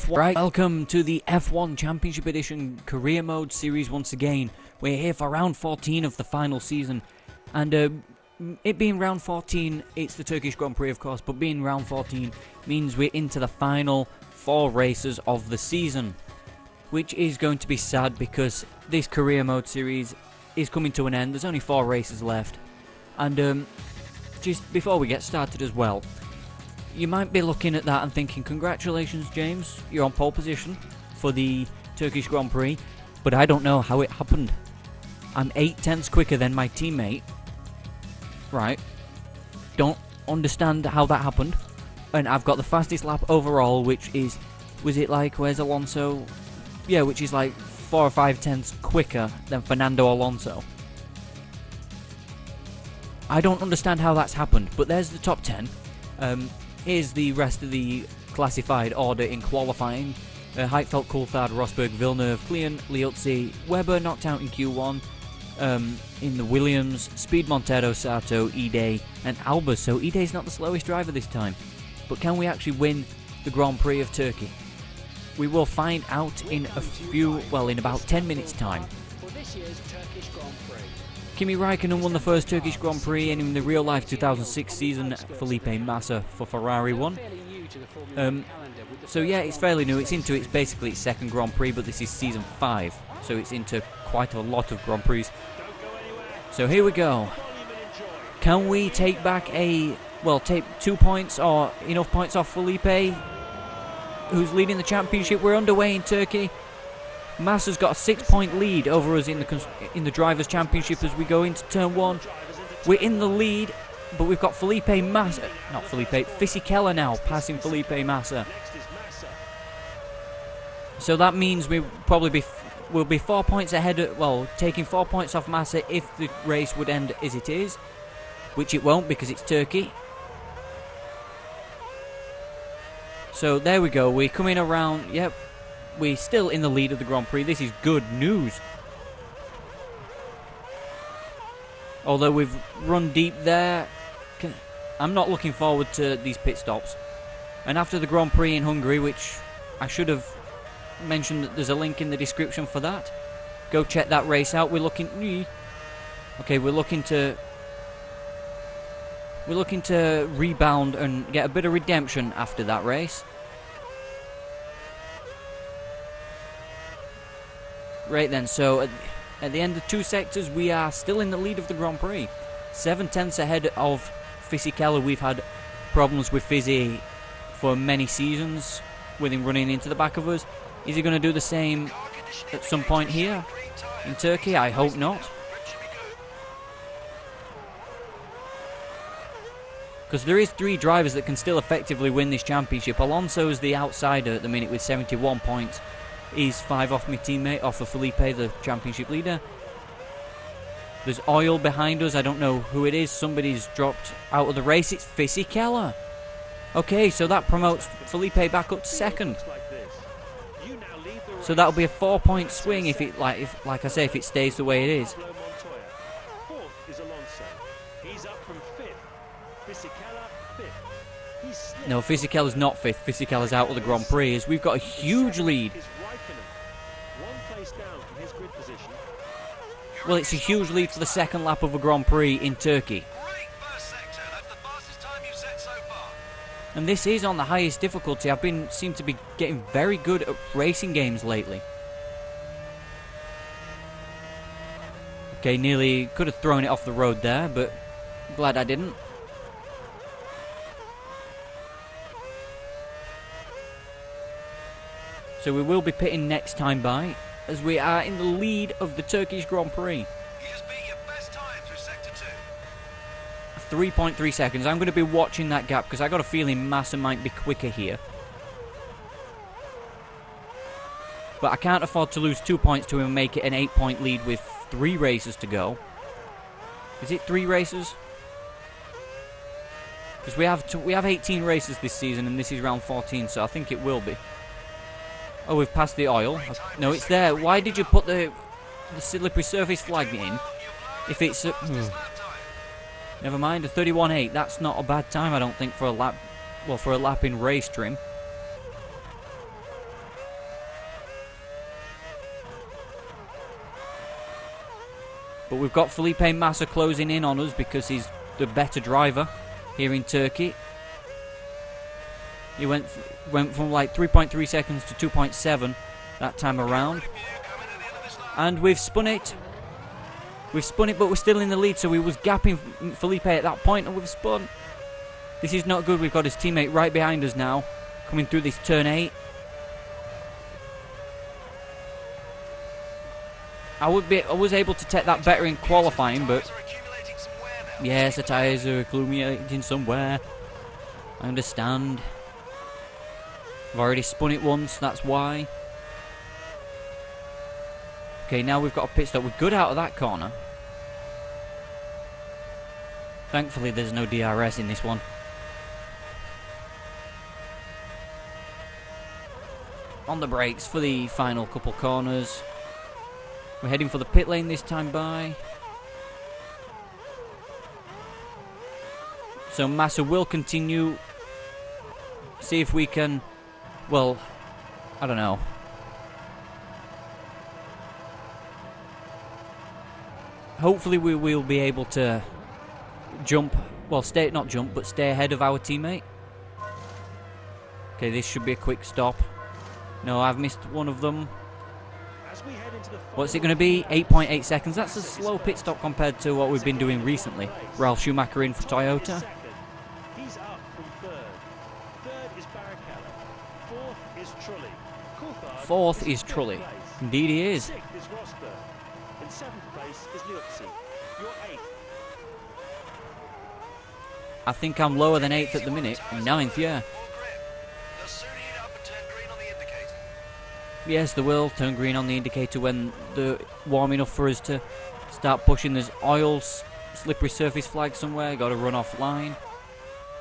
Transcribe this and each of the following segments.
Right, welcome to the F1 Championship Edition Career Mode Series once again. We're here for round 14 of the final season, and it being round 14, it's the Turkish Grand Prix of course, but being round 14 means we're into the final 4 races of the season, which is going to be sad because this Career Mode Series is coming to an end. There's only 4 races left, and just before we get started as well, you might be looking at that and thinking, congratulations James, you're on pole position for the Turkish Grand Prix, but I don't know how it happened. I'm 8/10ths quicker than my teammate. Right. Don't understand how that happened. And I've got the fastest lap overall, which is, was it like, where's Alonso? Yeah, which is like 4 or 5/10ths quicker than Fernando Alonso. I don't understand how that's happened, but there's the top 10. Here's the rest of the classified order in qualifying. Heidfeld, Coulthard, Rosberg, Villeneuve, Klian, Liuzzi, Webber knocked out in Q1. In the Williams, Speed, Montero, Sato, Ide, and Albers. So Ide's not the slowest driver this time. But can we actually win the Grand Prix of Turkey? We will find out in in about 10 minutes time. Kimi Raikkonen won the first Turkish Grand Prix, and in the real-life 2006 season, Felipe Massa for Ferrari won. So yeah, it's fairly new. It's basically its second Grand Prix, but this is season 5, so it's into quite a lot of Grand Prix. So here we go. Can we take back take 2 points or enough points off Felipe, who's leading the championship? We're underway in Turkey. Massa's got a 6-point lead over us in the Drivers' Championship as we go into turn 1. We're in the lead, but we've got Fisichella now passing Felipe Massa. So that means we'll be 4 points ahead, taking 4 points off Massa if the race would end as it is, which it won't because it's Turkey. So there we go, we're coming around, yep. We're still in the lead of the Grand Prix. This is good news. Although we've run deep there, I'm not looking forward to these pit stops. And after the Grand Prix in Hungary, which I should have mentioned that there's a link in the description for that. Go check that race out. We're looking to rebound and get a bit of redemption after that race. Right then, so at the end of 2 sectors, we are still in the lead of the Grand Prix. 7/10ths ahead of Fisichella. We've had problems with Fizzy for many seasons, with him running into the back of us. Is he going to do the same at some point here in Turkey? I hope not. Because there is 3 drivers that can still effectively win this championship. Alonso's the outsider at the minute with 71 points. He's 5 off my teammate, off of Felipe, the championship leader. There's oil behind us. I don't know who it is. Somebody's dropped out of the race. It's Fisichella. Okay, so that promotes Felipe back up to 2nd. So that'll be a 4-point swing if it stays the way it is. No, Fisichella's not 5th. Fisichella's out of the Grand Prix. As we've got a huge lead. Well, it's a huge lead for the 2nd lap of a Grand Prix in Turkey. And this is on the highest difficulty. Seem to be getting very good at racing games lately. Okay, nearly could have thrown it off the road there, but glad I didn't. So we will be pitting next time by, as we are in the lead of the Turkish Grand Prix. 3.3 seconds. I'm going to be watching that gap because I got a feeling Massa might be quicker here. But I can't afford to lose 2 points to him and make it an 8-point lead with 3 races to go. Is it 3 races? Because we have 18 races this season and this is round 14, so I think it will be. Oh, we've passed the oil. No, it's there. Why did you put the slippery surface flag in if it's... Never mind, a 31.8. That's not a bad time, I don't think, for a lap. Well, for a lap in race trim. But we've got Felipe Massa closing in on us because he's the better driver here in Turkey. He went from like 3.3 seconds to 2.7 that time around. And we've spun it. We've spun it, but we're still in the lead, so we was gapping Felipe at that point, and we've spun. This is not good. We've got his teammate right behind us now, coming through this turn 8. I was able to take that better in qualifying, but yes, the tyres are accumulating somewhere. I understand. I've already spun it once, that's why. Okay, now we've got a pit stop. We're good out of that corner. Thankfully, there's no DRS in this one. On the brakes for the final couple corners. We're heading for the pit lane this time by. So Massa will continue. See if we can... Well, I don't know. Hopefully we will be able to jump, well, not jump, but stay ahead of our teammate. Okay, this should be a quick stop. No, I've missed one of them. What's it going to be? 8.8 seconds. That's a slow pit stop compared to what we've been doing recently. Ralph Schumacher in for Toyota. He's up from third. Third is Barrichello. Fourth is Trulli. Fourth is Trulli. Indeed he is. Sixth is Rosberg. In seventh place is Liuzzi. You're eighth. I think I'm lower than 8th at the minute. I'm 9th, yeah. Yes, they will turn green on the indicator when they're warm enough for us to start pushing. There's oil, slippery surface flag somewhere. Got to run off line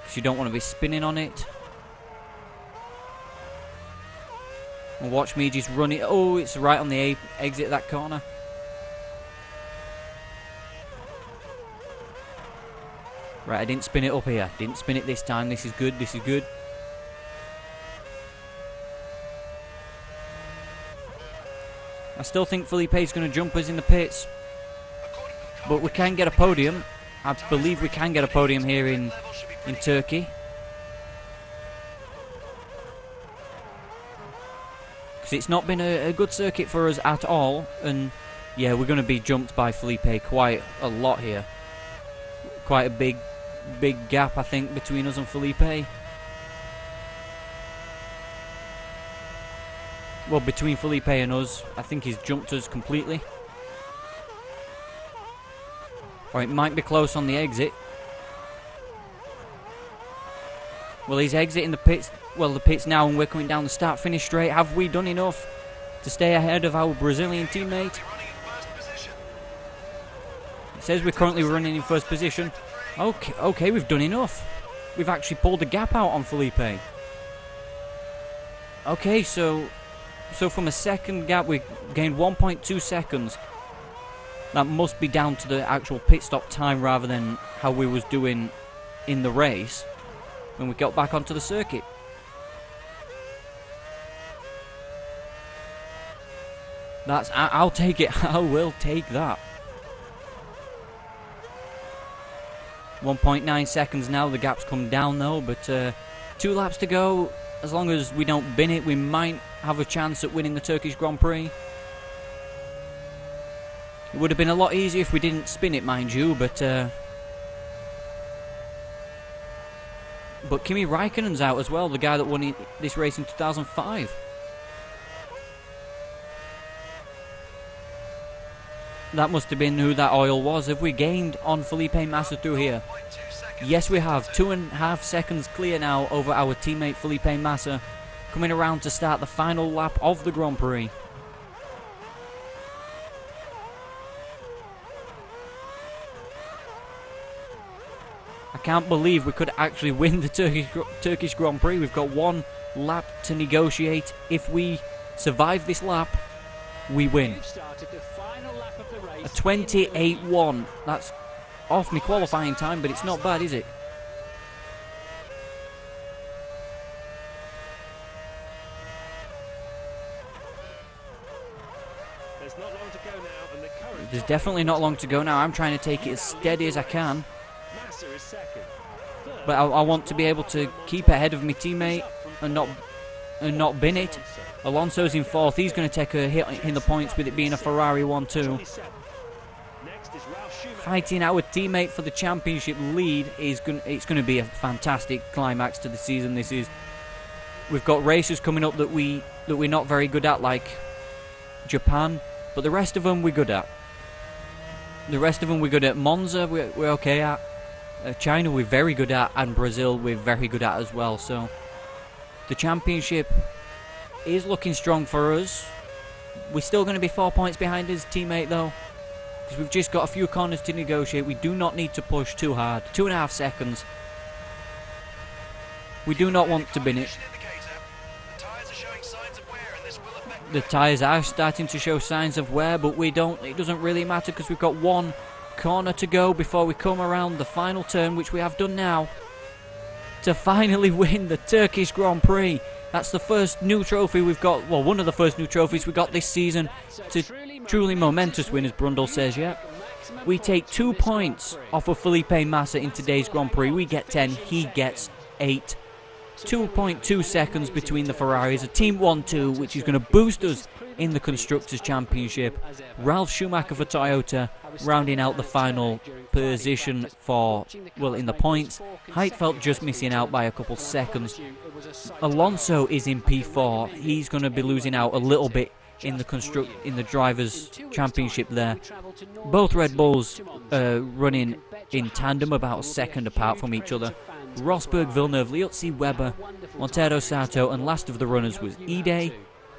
because you don't want to be spinning on it. And watch me just run it. Oh, it's right on the exit of that corner. Right, I didn't spin it up here. Didn't spin it this time. This is good. This is good. I still think Felipe's going to jump us in the pits. But we can get a podium. I believe we can get a podium here in Turkey. Because it's not been a good circuit for us at all. And yeah, we're going to be jumped by Felipe quite a lot here. Quite a big gap, I think, between us and Felipe. Well, between Felipe and us, I think he's jumped us completely. Or it might be close on the exit. Well, he's exiting the pits. Well, the pits now, and we're coming down the start-finish straight. Have we done enough to stay ahead of our Brazilian teammate? It says we're currently running in first position. Okay, we've done enough. We've actually pulled the gap out on Felipe. Okay, so from a second gap, we gained 1.2 seconds. That must be down to the actual pit stop time rather than how we was doing in the race when we got back onto the circuit. I'll take it. I will take that. 1.9 seconds now. The gap's come down though, but 2 laps to go. As long as we don't bin it, we might have a chance at winning the Turkish Grand Prix. It would have been a lot easier if we didn't spin it, mind you, but Kimi Räikkönen's out as well, the guy that won this race in 2005. That must have been who that oil was. Have we gained on Felipe Massa through here? Yes, we have. 2.5 seconds clear now over our teammate Felipe Massa, coming around to start the final lap of the Grand Prix. I can't believe we could actually win the Turkish Grand Prix. We've got 1 lap to negotiate. If we survive this lap, we win. A 28.1. That's off my qualifying time, but it's not bad, is it? There's not long to go now, and the current There's definitely not long to go now. I'm trying to take it as steady as I can. Massa is second. Third, But I want to be able to keep ahead of my teammate and not bin it. Alonso's in fourth. He's going to take a hit in the points with it being a Ferrari 1-2. Next is Ralf Schumacher. Fighting our teammate for the championship lead it's going to be a fantastic climax to the season. We've got races coming up that we're not very good at, like Japan, but the rest of them we're good at. Monza we're okay at. China we're very good at, and Brazil we're very good at as well. So the championship is looking strong for us. We're still going to be 4 points behind his teammate though, because we've just got a few corners to negotiate. We do not need to push too hard. 2.5 seconds. We do not want to bin it. The tyres are starting to show signs of wear, but it doesn't really matter because we've got one corner to go before we come around the final turn, which we have done now, to finally win the Turkish Grand Prix. That's the first new trophy we've got, well, one of the first new trophies we got this season. It's a truly momentous win, as Brundle says, yeah. We take 2 points off of Felipe Massa in today's Grand Prix. We get 10, he gets 8. 2.2 seconds between the Ferraris, a team 1-2, which is going to boost us in the Constructors' Championship. Ralf Schumacher for Toyota, rounding out the final position in the points. Heidfeld just missing out by a couple seconds. Alonso is in P4. He's going to be losing out a little bit in the Drivers' Championship there. Both Red Bulls running in tandem, about a second apart from each other. Rosberg, Villeneuve, Liuzzi, Webber, Montero, Sato, and last of the runners was Ide.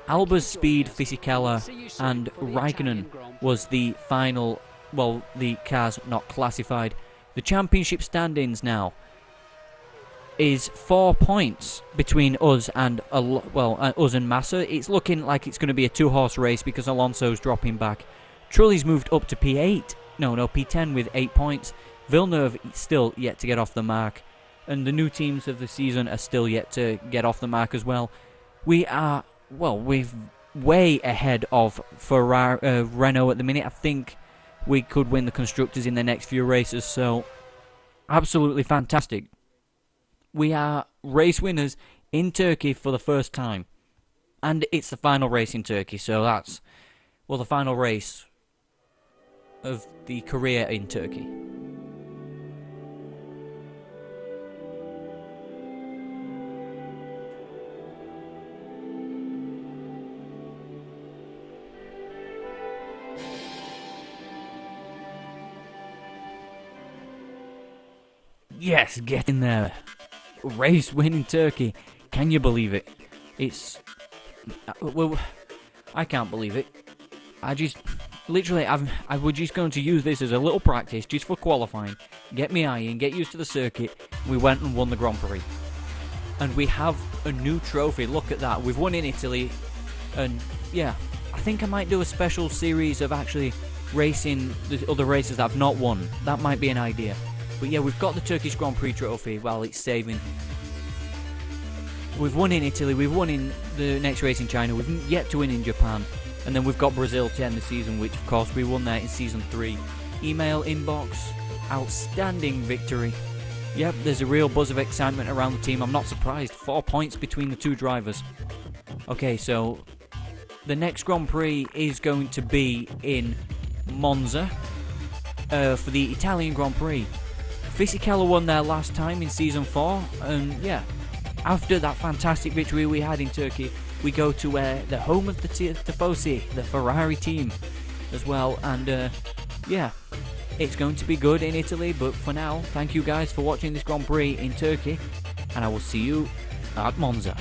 Alba's Speed, Fisichella, and Raikkonen was the final, well, the cars not classified. The championship standings now is 4 points between us and us and Massa. It's looking like it's going to be a 2-horse race because Alonso's dropping back. Trulli's moved up to P10 with 8 points. Villeneuve still yet to get off the mark. And the new teams of the season are still yet to get off the mark as well. We're way ahead of Renault at the minute. I think we could win the Constructors in the next few races, so absolutely fantastic. We are race winners in Turkey for the first time. And it's the final race in Turkey, so that's, the final race of the career in Turkey. Yes, get in there. Race win in Turkey. Can you believe it? It's... well, I can't believe it. I just... literally, I was just going to use this as a little practice, just for qualifying. Get me eye in, get used to the circuit. We went and won the Grand Prix. And we have a new trophy. Look at that. We've won in Italy. And, yeah, I think I might do a special series of actually racing the other races that I've not won. That might be an idea. But yeah, we've got the Turkish Grand Prix trophy while it's saving. We've won in Italy, we've won in the next race in China, we've yet to win in Japan. And then we've got Brazil to end the season, which of course we won there in Season 3. Email inbox, outstanding victory. Yep, there's a real buzz of excitement around the team. I'm not surprised. 4 points between the two drivers. Okay, so the next Grand Prix is going to be in Monza for the Italian Grand Prix. Fisichella won there last time in Season 4, and yeah, after that fantastic victory we had in Turkey, we go to the home of the Tifosi, the Ferrari team, as well, and yeah, it's going to be good in Italy, but for now, thank you guys for watching this Grand Prix in Turkey, and I will see you at Monza.